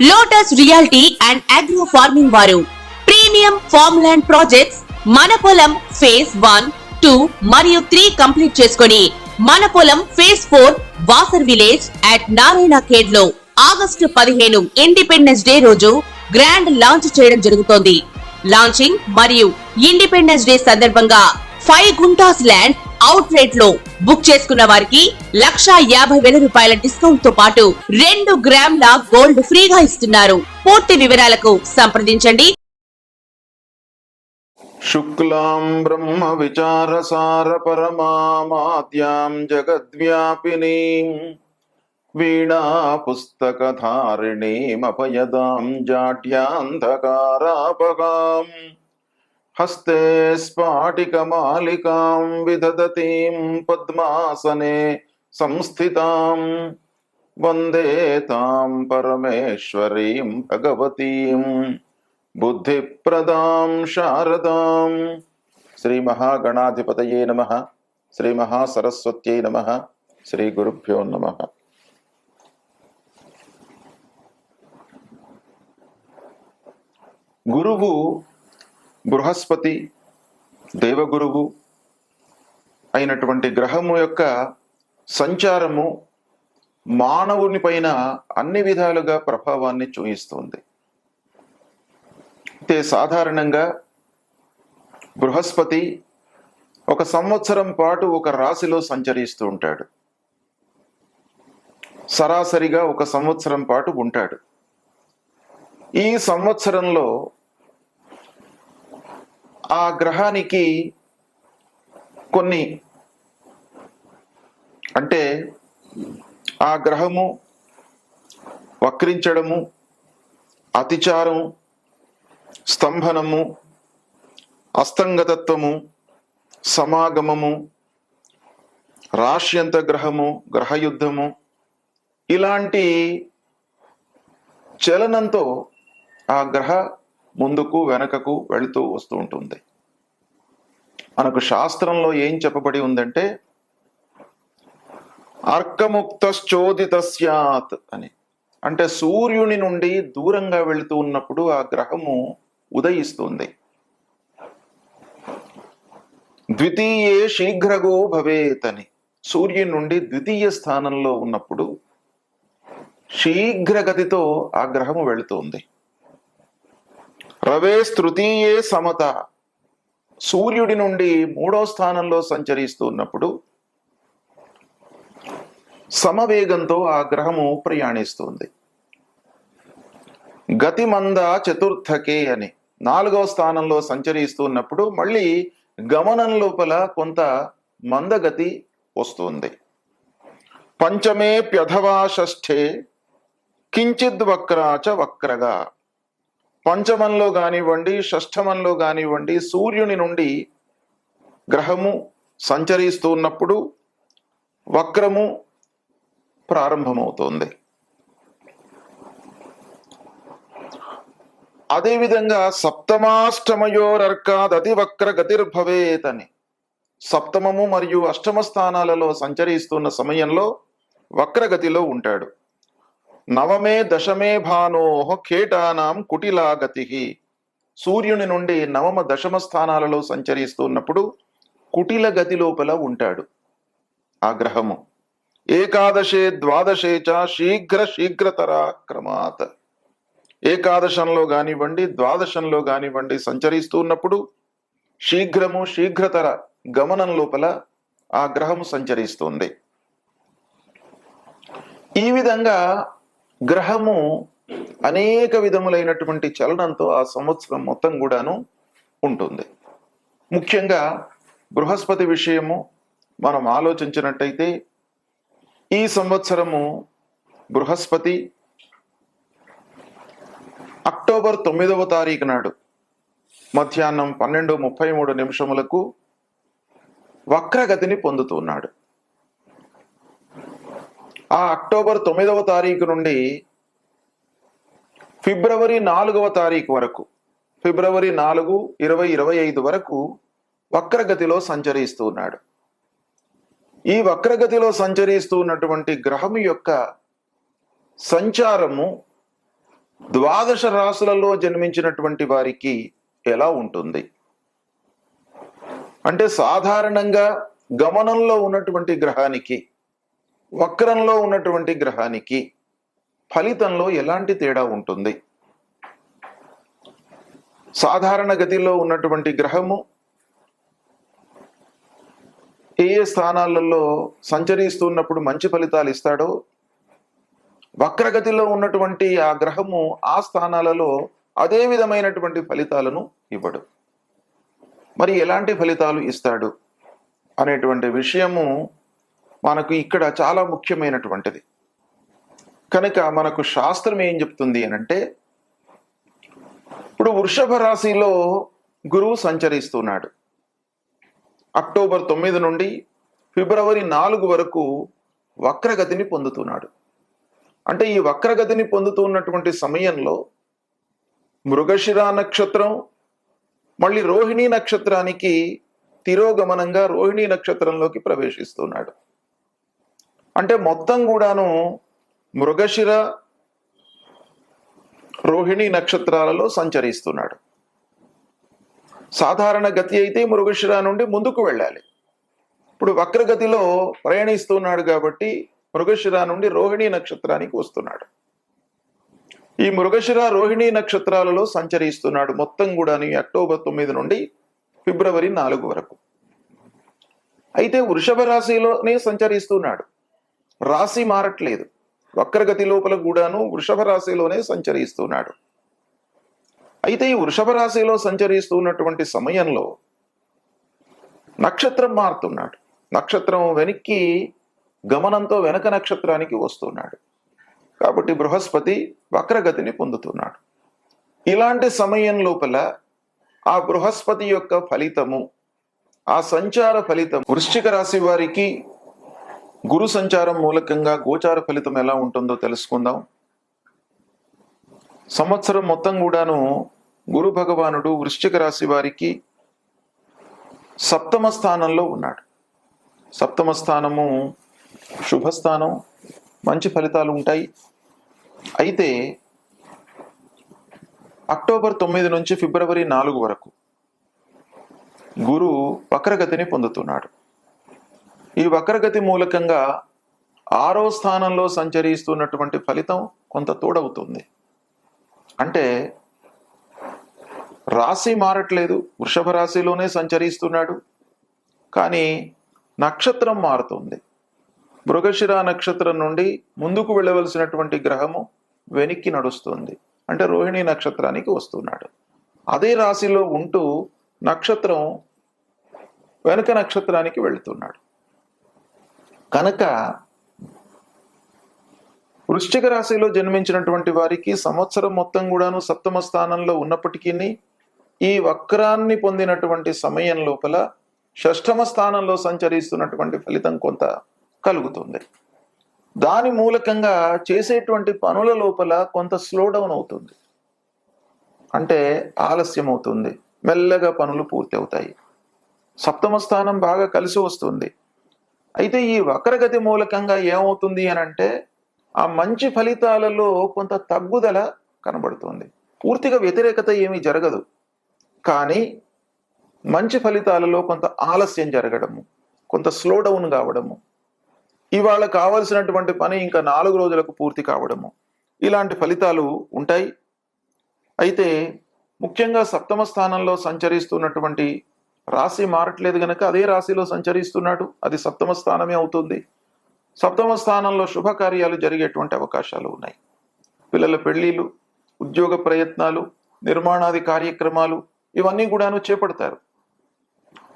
Lotus reality and agro farming వారు premium farm land projects మన పొలం ఫేజ్ 1, 2 మరియు 3 కంప్లీట్ చేసుకొని మన పొలం phase 4 Wasar village at Narayana Khed లో ఆగస్టు 15 ఇండిపెండెన్స్ డే రోజు గ్రాండ్ లాంచ్ చేయడం జరుగుతోంది. లాంచింగ్ మరియు ఇండిపెండెన్స్ డే సందర్భంగా 5 గుంటాస్ ల్యాండ్ అవుట్ రేట్ లో బుక్ చేసుకున్న వారికి ₹1,50,000 డిస్కౌంట్ తో పాటు 2 గ్రాముల గోల్డ్ ఫ్రీగా ఇస్తున్నారు. పూర్తి వివరాలకు సంప్రదించండి. శుక్లాం బ్రహ్మ విచారసార పరమామాద్యాం జగద్వ్యాపినీం వీణా పుస్తకధారిణీమపయదాం జాడ్యాంధకారాపగాం హస్తే స్ఫాటికమాలికాం విదదతీం పద్మాసనే సంస్థితాం వందే తాం పరమేశ్వరీం భగవతీం బుద్ధిప్రదాం శారదాం. శ్రీ మహాగణాధిపతయే నమః. శ్రీ మహాసరస్వత్యై నమః. శ్రీ గురుభ్యో నమః. గురువు బృహస్పతి దేవగురువు అయినటువంటి గ్రహము యొక్క సంచారము మానవుని పైన అన్ని విధాలుగా ప్రభావాన్ని చూపిస్తుంది. అయితే సాధారణంగా బృహస్పతి ఒక సంవత్సరం పాటు ఒక రాశిలో సంచరిస్తూ ఉంటాడు. సరాసరిగా ఒక సంవత్సరం పాటు ఉంటాడు. ఈ సంవత్సరంలో ఆ గ్రహానికి కొన్ని అంటే ఆ గ్రహము వక్రించడము, అతిచారం, స్తంభనము, అస్తంగతత్వము, సమాగమము, రాశ్యంత గ్రహము, గ్రహయుద్ధము ఇలాంటి చలనంతో ఆ గ్రహ ముందుకు వెనకకు వెళుతూ వస్తూ ఉంటుంది. మనకు శాస్త్రంలో ఏం చెప్పబడి ఉందంటే అర్కముక్తశ్చోదిత స్యాత్ అని. అంటే సూర్యుని నుండి దూరంగా వెళుతూ ఉన్నప్పుడు ఆ గ్రహము ఉదయిస్తుంది. ద్వితీయే శీఘ్రగో భవేత్ అని. సూర్యుని నుండి ద్వితీయ స్థానంలో ఉన్నప్పుడు శీఘ్రగతితో ఆ గ్రహము వెళుతుంది. రవేస్ తృతీయే సమత. సూర్యుడి నుండి 3వ స్థానంలో సంచరిస్తూ ఉన్నప్పుడు సమవేగంతో ఆ గ్రహము ప్రయాణిస్తుంది. గతిమంద చతుర్థకే అని 4వ స్థానంలో సంచరిస్తున్నప్పుడు మళ్ళీ గమనం లోపల కొంత మందగతి వస్తుంది. పంచమే ప్యధవా షష్ఠే కించిద్ వక్రాచ వక్రగా. పంచమంలో కానివ్వండి, షష్ఠమంలో కానివ్వండి సూర్యుని నుండి గ్రహము సంచరిస్తూ ఉన్నప్పుడు వక్రము ప్రారంభమవుతోంది. అదేవిధంగా సప్తమాష్టమయోరర్కాదతి వక్ర గతిర్భవేత్ అని. సప్తమము మరియు అష్టమ స్థానాలలో సంచరిస్తున్న సమయంలో వక్రగతిలో ఉంటాడు. నవమే దశమే భానోః ఖేటానాం కుటిలాగతి. సూర్యుని నుండి నవమ దశమ స్థానాలలో సంచరిస్తున్నప్పుడు కుటిల గతి లోపల ఉంటాడు ఆ గ్రహము. ఏకాదశే ద్వాదశే చ శీఘ్రతరా క్రమాత్. ఏకాదశంలో కానివ్వండి, ద్వాదశంలో కానివ్వండి సంచరిస్తూ ఉన్నప్పుడు శీఘ్రతర గమనం లోపల ఆ గ్రహము సంచరిస్తుంది. ఈ విధంగా గ్రహము అనేక విధములైనటువంటి చలనంతో ఆ సంవత్సరం మొత్తం కూడాను ఉంటుంది. ముఖ్యంగా బృహస్పతి విషయము మనం ఆలోచించినట్టయితే ఈ సంవత్సరము బృహస్పతి అక్టోబర్ 9వ తారీఖు నాడు మధ్యాహ్నం 12:33 వక్రగతిని పొందుతున్నాడు. ఆ అక్టోబర్ 9వ తారీఖు నుండి ఫిబ్రవరి 4వ తారీఖు వరకు, ఫిబ్రవరి 4, 2025 వరకు వక్రగతిలో సంచరిస్తూ ఉన్నాడు. ఈ వక్రగతిలో సంచరిస్తూ ఉన్నటువంటి గ్రహము యొక్క సంచారము ద్వాదశ రాశులలో జన్మించినటువంటి వారికి ఎలా ఉంటుంది అంటే సాధారణంగా గమనంలో ఉన్నటువంటి గ్రహానికి వక్రంలో ఉన్నటువంటి గ్రహానికి ఫలితంలో ఎలాంటి తేడా ఉంటుంది? సాధారణ గతిలో ఉన్నటువంటి గ్రహము ఏ ఏ స్థానాలలో సంచరిస్తున్నప్పుడు మంచి ఫలితాలు ఇస్తాడో, వక్రగతిలో ఉన్నటువంటి ఆ గ్రహము ఆ స్థానాలలో అదే విధమైనటువంటి ఫలితాలను ఇవ్వడు. మరి ఎలాంటి ఫలితాలు ఇస్తాడు అనేటువంటి విషయము మనకు ఇక్కడ చాలా ముఖ్యమైనటువంటిది. కనుక మనకు శాస్త్రం ఏం చెప్తుంది అనంటే, ఇప్పుడు వృషభ రాశిలో గురువు సంచరిస్తున్నాడు. అక్టోబర్ 9 నుండి ఫిబ్రవరి 4 వరకు వక్రగతిని పొందుతున్నాడు. అంటే ఈ వక్రగతిని పొందుతున్నటువంటి సమయంలో మృగశిర నక్షత్రం మళ్ళీ రోహిణీ నక్షత్రానికి తిరోగమనంగా రోహిణీ నక్షత్రంలోకి ప్రవేశిస్తున్నాడు. అంటే మొత్తం కూడాను మృగశిర రోహిణీ నక్షత్రాలలో సంచరిస్తున్నాడు. సాధారణ గతి అయితే మృగశిర నుండి ముందుకు వెళ్ళాలి. ఇప్పుడు వక్రగతిలో ప్రయాణిస్తున్నాడు కాబట్టి మృగశిర నుండి రోహిణీ నక్షత్రానికి వస్తున్నాడు. ఈ మృగశిర రోహిణీ నక్షత్రాలలో సంచరిస్తున్నాడు మొత్తం కూడా అక్టోబర్ 9 నుండి ఫిబ్రవరి 4 వరకు. అయితే వృషభ రాశిలోనే సంచరిస్తున్నాడు, రాశి మారట్లేదు. వక్రగతి లోపల కూడాను వృషభ రాశిలోనే సంచరిస్తున్నాడు. అయితే ఈ వృషభ రాశిలో సంచరిస్తున్నటువంటి సమయంలో నక్షత్రం మారుతున్నాడు. నక్షత్రం వెనక్కి గమనంతో వెనక నక్షత్రానికి వస్తున్నాడు. కాబట్టి బృహస్పతి వక్రగతిని పొందుతున్నాడు. ఇలాంటి సమయం లోపల ఆ బృహస్పతి యొక్క ఫలితము, ఆ సంచార ఫలితం వృశ్చిక రాశి వారికి గురు సంచారం మూలకంగా గోచార ఫలితం ఎలా ఉంటుందో తెలుసుకుందాం. సంవత్సరం మొత్తం కూడాను గురు భగవానుడు వృశ్చిక రాశి వారికి సప్తమ స్థానంలో ఉన్నాడు. సప్తమ స్థానము శుభస్థానం, మంచి ఫలితాలు ఉంటాయి. అయితే అక్టోబర్ 9 నుంచి ఫిబ్రవరి 4 వరకు గురు వక్రగతిని పొందుతున్నాడు. ఈ వక్రగతి మూలకంగా 6వ స్థానంలో సంచరిస్తున్నటువంటి ఫలితం కొంత తోడవుతుంది. అంటే రాశి మారట్లేదు, వృషభ రాశిలోనే సంచరిస్తున్నాడు, కానీ నక్షత్రం మారుతుంది. మృగశిర నక్షత్రం నుండి ముందుకు వెళ్ళవలసినటువంటి గ్రహము వెనక్కి నడుస్తుంది, అంటే రోహిణీ నక్షత్రానికి వస్తున్నాడు. అదే రాశిలో ఉంటూ నక్షత్రం వెనుక నక్షత్రానికి వెళుతున్నాడు. కనుక వృశ్చిక రాశిలో జన్మించినటువంటి వారికి సంవత్సరం మొత్తం కూడాను సప్తమ స్థానంలో ఉన్నప్పటికీ ఈ వక్రాన్ని పొందినటువంటి సమయం లోపల షష్ఠమ స్థానంలో సంచరిస్తున్నటువంటి ఫలితం కొంత కలుగుతుంది. దాని మూలకంగా చేసేటువంటి పనుల లోపల కొంత స్లో డౌన్ అవుతుంది, అంటే ఆలస్యం అవుతుంది, మెల్లగా పనులు పూర్తి అవుతాయి. సప్తమ స్థానం బాగా కలిసి వస్తుంది. అయితే ఈ వక్రగతి మూలకంగా ఏమవుతుంది అని అంటే ఆ మంచి ఫలితాలలో కొంత తగ్గుదల కనబడుతుంది. పూర్తిగా వ్యతిరేకత ఏమీ జరగదు, కానీ మంచి ఫలితాలలో కొంత ఆలస్యం జరగడము, కొంత స్లో డౌన్ కావడము, ఇవాళ కావలసినటువంటి పని ఇంకా 4 రోజులకు పూర్తి కావడము, ఇలాంటి ఫలితాలు ఉంటాయి. అయితే ముఖ్యంగా సప్తమ స్థానంలో సంచరిస్తున్నటువంటి రాశి మారట్లేదు గనక అదే రాశిలో సంచరిస్తున్నాడు, అది సప్తమ స్థానమే అవుతుంది. సప్తమ స్థానంలో శుభకార్యాలు జరిగేటువంటి అవకాశాలు ఉన్నాయి. పిల్లల పెళ్లిళ్ళు, ఉద్యోగ ప్రయత్నాలు, నిర్మాణాది కార్యక్రమాలు ఇవన్నీ కూడాను చేపడతారు.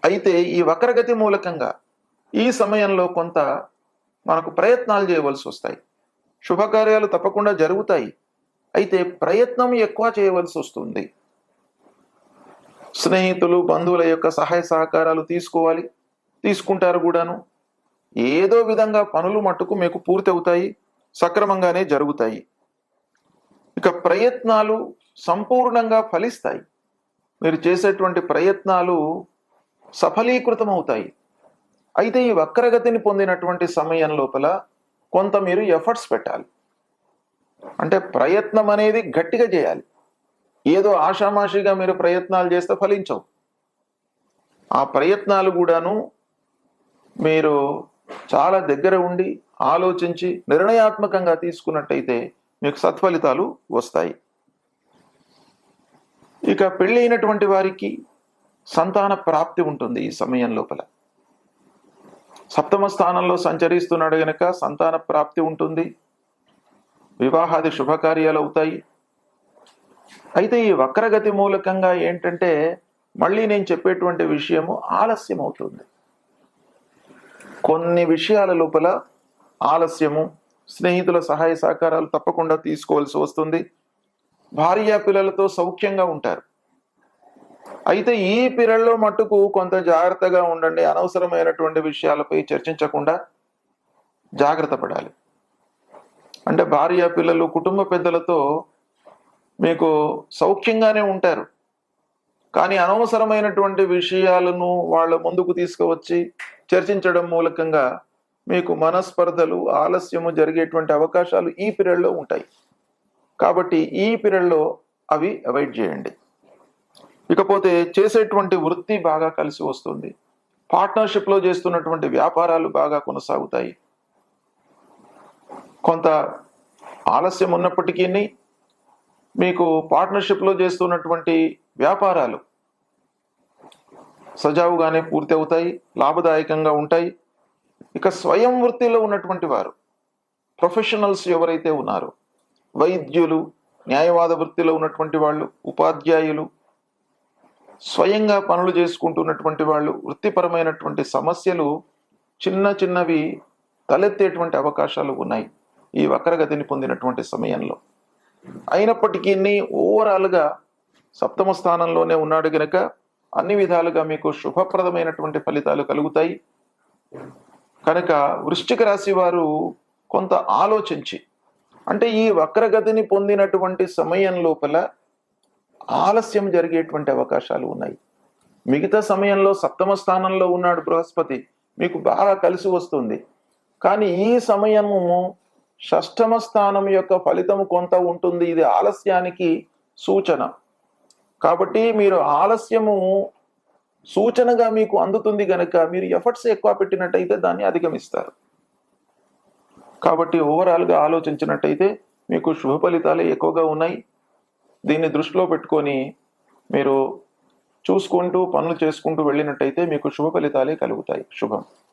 అయితే ఈ వక్రగతి మూలకంగా ఈ సమయంలో కొంత మనకు ప్రయత్నాలు చేయవలసి వస్తాయి. శుభకార్యాలు తప్పకుండా జరుగుతాయి, అయితే ప్రయత్నం ఎక్కువ చేయవలసి వస్తుంది. స్నేహితులు, బంధువుల యొక్క సహాయ సహకారాలు తీసుకోవాలి, తీసుకుంటారు కూడాను. ఏదో విధంగా పనులు మట్టుకు మీకు పూర్తి అవుతాయి, సక్రమంగానే జరుగుతాయి. ఇక ప్రయత్నాలు సంపూర్ణంగా ఫలిస్తాయి. మీరు చేసేటువంటి ప్రయత్నాలు సఫలీకృతం అవుతాయి. అయితే ఈ వక్రగతిని పొందినటువంటి సమయం లోపల కొంత మీరు ఎఫర్ట్స్ పెట్టాలి. అంటే ప్రయత్నం అనేది గట్టిగా చేయాలి. ఏదో ఆషామాషిగా మీరు ప్రయత్నాలు చేస్తే ఫలించవు. ఆ ప్రయత్నాలు కూడాను మీరు చాలా దగ్గర ఉండి ఆలోచించి నిర్ణయాత్మకంగా తీసుకున్నట్టయితే మీకు సత్ఫలితాలు వస్తాయి. ఇక పెళ్లి అయినటువంటి వారికి సంతాన ప్రాప్తి ఉంటుంది. ఈ సమయం లోపల సప్తమ స్థానంలో సంచరిస్తున్నాడు గనక సంతాన ప్రాప్తి ఉంటుంది, వివాహాది శుభకార్యాలు అవుతాయి. అయితే ఈ వక్రగతి మూలకంగా ఏంటంటే మళ్ళీ నేను చెప్పేటువంటి విషయము ఆలస్యం అవుతుంది. కొన్ని విషయాల లోపల ఆలస్యము, స్నేహితుల సహాయ సహకారాలు తప్పకుండా తీసుకోవాల్సి వస్తుంది. భార్య పిల్లలతో సౌఖ్యంగా ఉంటారు. అయితే ఈ పీరియడ్లో మట్టుకు కొంత జాగ్రత్తగా ఉండండి. అనవసరమైనటువంటి విషయాలపై చర్చించకుండా జాగ్రత్త పడాలి. అంటే భార్య పిల్లలు కుటుంబ పెద్దలతో మీకు సౌఖ్యంగానే ఉంటారు, కానీ అనవసరమైనటువంటి విషయాలను వాళ్ళ ముందుకు తీసుకువచ్చి చర్చించడం మూలకంగా మీకు మనస్పర్ధలు, ఆలస్యము జరిగేటువంటి అవకాశాలు ఈ పీరియడ్లో ఉంటాయి. కాబట్టి ఈ పీరియడ్లో అవి అవాయిడ్ చేయండి. ఇకపోతే చేసేటువంటి వృత్తి బాగా కలిసి వస్తుంది. పార్ట్నర్షిప్లో చేస్తున్నటువంటి వ్యాపారాలు బాగా కొనసాగుతాయి. కొంత ఆలస్యం ఉన్నప్పటికీ మీకు పార్ట్నర్షిప్లో చేస్తున్నటువంటి వ్యాపారాలు సజావుగానే పూర్తి అవుతాయి, లాభదాయకంగా ఉంటాయి. ఇక స్వయం వృత్తిలో ఉన్నటువంటి వారు, ప్రొఫెషనల్స్ ఎవరైతే ఉన్నారో, వైద్యులు, న్యాయవాద వృత్తిలో ఉన్నటువంటి వాళ్ళు, ఉపాధ్యాయులు, స్వయంగా పనులు చేసుకుంటున్నటువంటి వాళ్ళు, వృత్తిపరమైనటువంటి సమస్యలు చిన్న చిన్నవి తలెత్తేటువంటి అవకాశాలు ఉన్నాయి ఈ వక్రగతిని పొందినటువంటి సమయంలో. అయినప్పటికీ ఓవరాల్గా సప్తమ స్థానంలోనే ఉన్నాడు గనక అన్ని విధాలుగా మీకు శుభప్రదమైనటువంటి ఫలితాలు కలుగుతాయి. కనుక వృశ్చిక రాశి వారు కొంత ఆలోచించి, అంటే ఈ వక్రగతిని పొందినటువంటి సమయం లోపల ఆలస్యం జరిగేటువంటి అవకాశాలు ఉన్నాయి. మిగతా సమయంలో సప్తమ స్థానంలో ఉన్నాడు బృహస్పతి, మీకు బాగా కలిసి వస్తుంది. కానీ ఈ సమయము షష్టమ స్థానం యొక్క ఫలితము కొంత ఉంటుంది. ఇది ఆలస్యానికి సూచన. కాబట్టి మీరు ఆలస్యము సూచనగా మీకు అందుతుంది గనక మీరు ఎఫర్ట్స్ ఎక్కువ పెట్టినట్టయితే దాన్ని అధిగమిస్తారు. కాబట్టి ఓవరాల్గా ఆలోచించినట్టయితే మీకు శుభ ఫలితాలే ఎక్కువగా ఉన్నాయి. దీన్ని దృష్టిలో పెట్టుకొని మీరు చూసుకుంటూ పనులు చేసుకుంటూ వెళ్ళినట్టయితే మీకు శుభ ఫలితాలే కలుగుతాయి. శుభం.